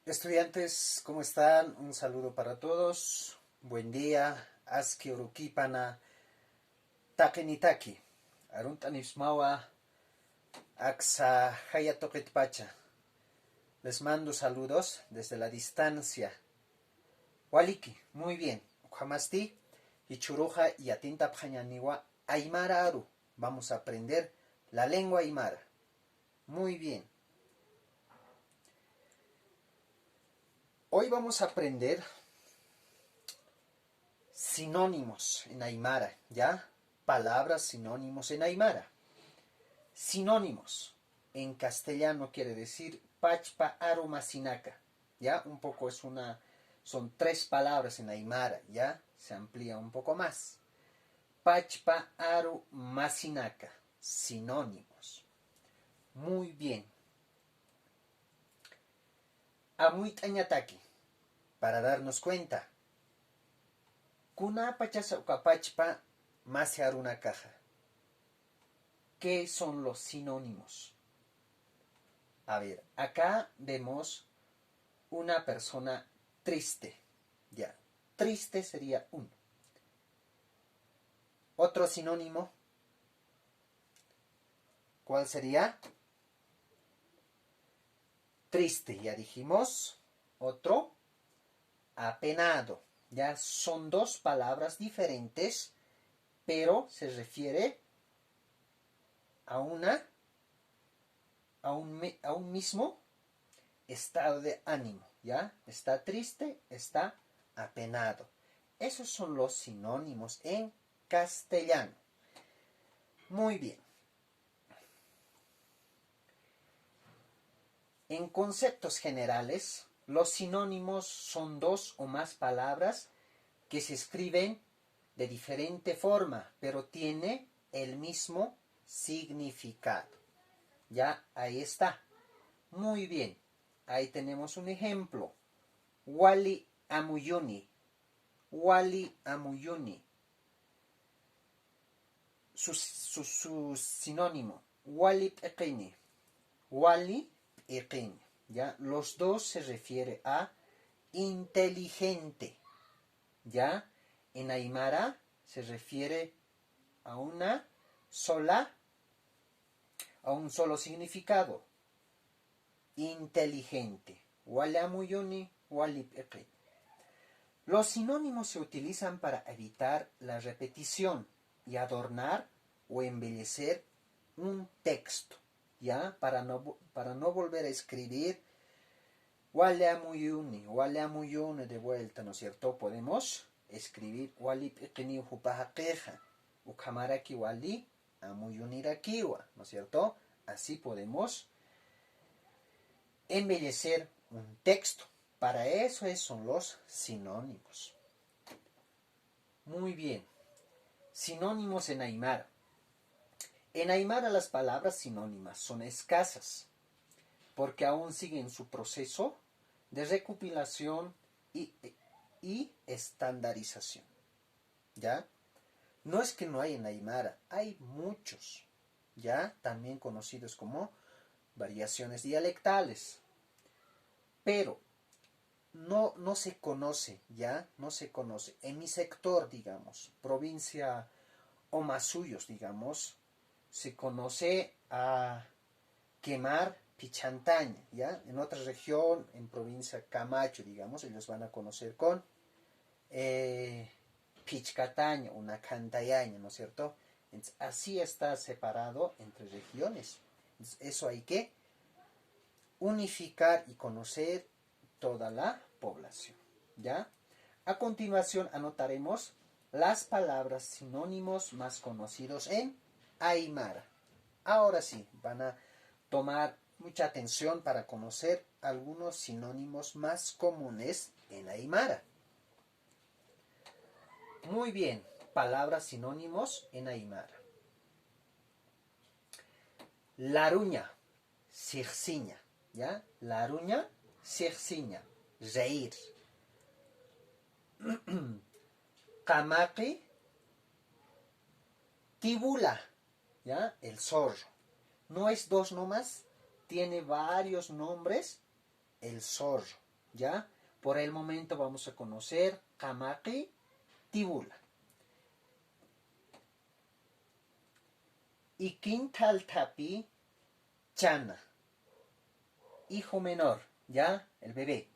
Estudiantes, ¿cómo están? Un saludo para todos. Buen día. Aski urukipana takenitaki. Aruntanismawa aksa hayatoketpacha. Les mando saludos desde la distancia. Waliki, muy bien. Jamasti, Ichuruja y Atinta Pjañaniwa Aymara Aru. Vamos a aprender la lengua aymara. Muy bien. Hoy vamos a aprender sinónimos en aymara, ¿ya? Palabras sinónimos en aymara. Sinónimos en castellano quiere decir pachpa aru masinaka, ¿ya? Un poco son tres palabras en aymara, ¿ya? Se amplía un poco más. Pachpa aru masinaka, sinónimos. Muy bien. Amuit añataki, para darnos cuenta. Kuna pachasa ukapachpa mase aruna caja. ¿Qué son los sinónimos? A ver, acá vemos una persona triste. Ya, triste sería uno. Otro sinónimo, ¿cuál sería? Triste, ya dijimos. Otro, apenado. Ya son dos palabras diferentes, pero se refiere a un mismo estado de ánimo, ¿ya? Está triste, está apenado. Esos son los sinónimos en castellano. Muy bien. En conceptos generales, los sinónimos son dos o más palabras que se escriben de diferente forma, pero tiene el mismo significado. Ya, ahí está. Muy bien. Ahí tenemos un ejemplo. Wali amuyuni. Wali amuyuni. Su sinónimo. Wali pequeñi. Wali pequeñi. ¿Ya? Los dos se refiere a inteligente. ¿Ya? En aymara se refiere a un solo significado. Inteligente. Walamuyuni, walipeqi. Los sinónimos se utilizan para evitar la repetición y adornar o embellecer un texto, ¿ya? Para no volver a escribir walamuyuni de vuelta, ¿no es cierto? Podemos escribir walipeqini hupajaqueja, ukamaraki wali amuyunirakiwa, ¿no es cierto? Así podemos embellecer un texto. Para eso son los sinónimos. Muy bien. Sinónimos en aymara. En aymara las palabras sinónimas son escasas, porque aún siguen su proceso de recopilación y estandarización. ¿Ya? No es que no hay en aymara, hay muchos, ¿ya? También conocidos como variaciones dialectales. Pero no se conoce, ¿ya? No se conoce. En mi sector, digamos, provincia Omasuyos, digamos, se conoce a quemar Pichantaña, ¿ya? En otra región, en provincia Camacho, digamos, ellos van a conocer con Pichcataña, una cantayaña, ¿no es cierto? Entonces, así está separado entre regiones. Entonces, eso hay que unificar y conocer toda la población, ¿ya? A continuación anotaremos las palabras sinónimos más conocidos en aymara. Ahora sí, van a tomar mucha atención para conocer algunos sinónimos más comunes en aymara. Muy bien, palabras sinónimos en aymara. Laruña, sirsiña, ¿ya? Laruña, sirsiña, reír. Kamaki, tibula, ¿ya? El zorro. No es dos nomás, tiene varios nombres el zorro, ¿Ya? Por el momento vamos a conocer Kamaki Tibula. Ikintaltapi Chana. Hijo menor, ¿ya? El bebé.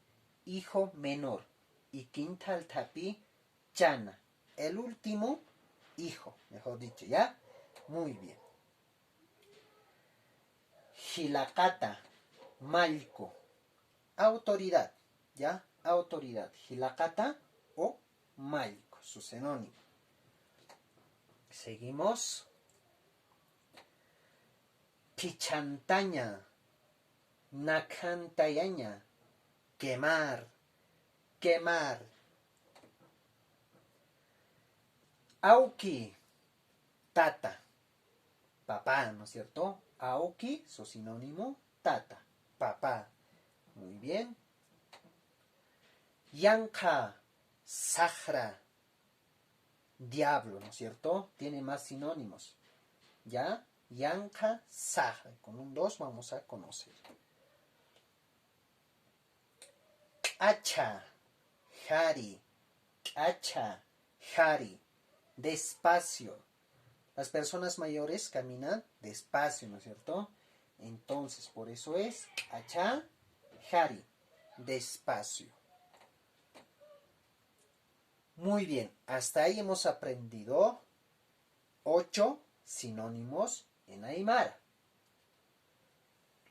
Hijo menor. Ikintaltapi Chana. El último hijo, mejor dicho, ¿ya? Muy bien. Hilakata, Malco. Autoridad, ¿ya? Autoridad. Hilakata o Malco, su sinónimo. Seguimos. Pichantaña, Nacantayaña. Quemar, quemar. Auki, tata, papá, ¿no es cierto? Aoki, su sinónimo, tata, papá. Muy bien. Yanka, Sahra, diablo, ¿no es cierto? Tiene más sinónimos. ¿Ya? Yanka, Sahra. Con un 2 vamos a conocer. Hacha, Hari, hacha, Hari. Despacio. Las personas mayores caminan despacio, ¿no es cierto? Entonces, por eso es hacha, Hari. Despacio. Muy bien, hasta ahí hemos aprendido 8 sinónimos en Aymara.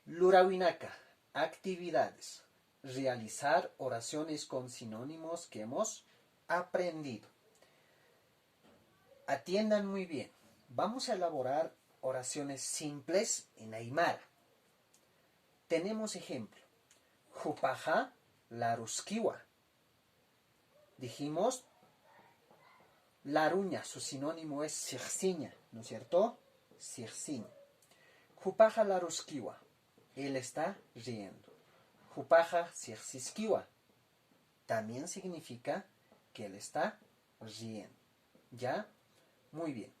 Lurawinaka, actividades. Realizar oraciones con sinónimos que hemos aprendido. Atiendan muy bien. Vamos a elaborar oraciones simples en Aymara. Tenemos ejemplo. Jupaja laruskiwa. Dijimos laruña, su sinónimo es sirsiña, ¿no es cierto? Sirsiña. Jupaja laruskiwa. Él está riendo. Jupaja sirsiskiwa. También significa que él está riendo. ¿Ya? Muy bien.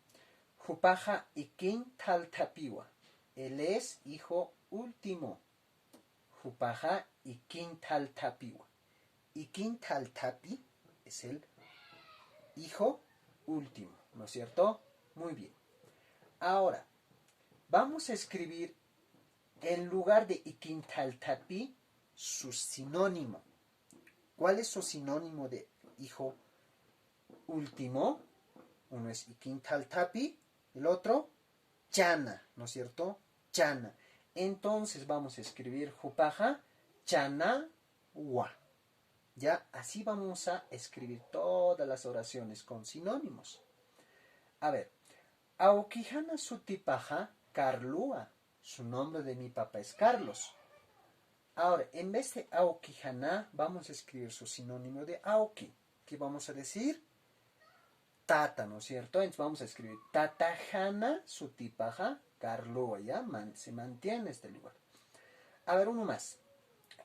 Jupaja ikin taltapiwa. Él es hijo último. Jupaja ikin taltapiwa. Ikin taltapi es el hijo último, ¿no es cierto? Muy bien. Ahora, vamos a escribir en lugar de ikin taltapi su sinónimo. ¿Cuál es su sinónimo de hijo último? Uno es ikintaltapi, el otro chana, ¿no es cierto? Chana. Entonces vamos a escribir jupaja chana wa. Ya, así vamos a escribir todas las oraciones con sinónimos. A ver, aukijana sutipaja Carlua. Su nombre de mi papá es Carlos. Ahora, en vez de aukijana, vamos a escribir su sinónimo de auki. ¿Qué vamos a decir? Tata, ¿no es cierto? Entonces vamos a escribir tatajana sutipaja Carlua, ¿ya? Se mantiene este lugar. A ver, uno más.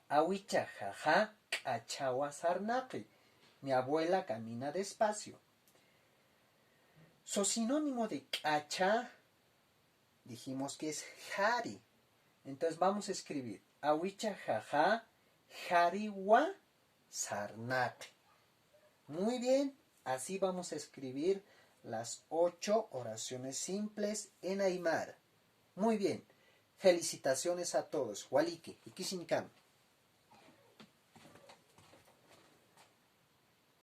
Awicha jaja kachawa sarnaqi. Mi abuela camina despacio. Su sinónimo de kacha dijimos que es hari. Entonces vamos a escribir awicha jaja hariwa sarnaqi. Muy bien. Así vamos a escribir las 8 oraciones simples en Aymara. Muy bien. Felicitaciones a todos. Waliki, Ikishinkan.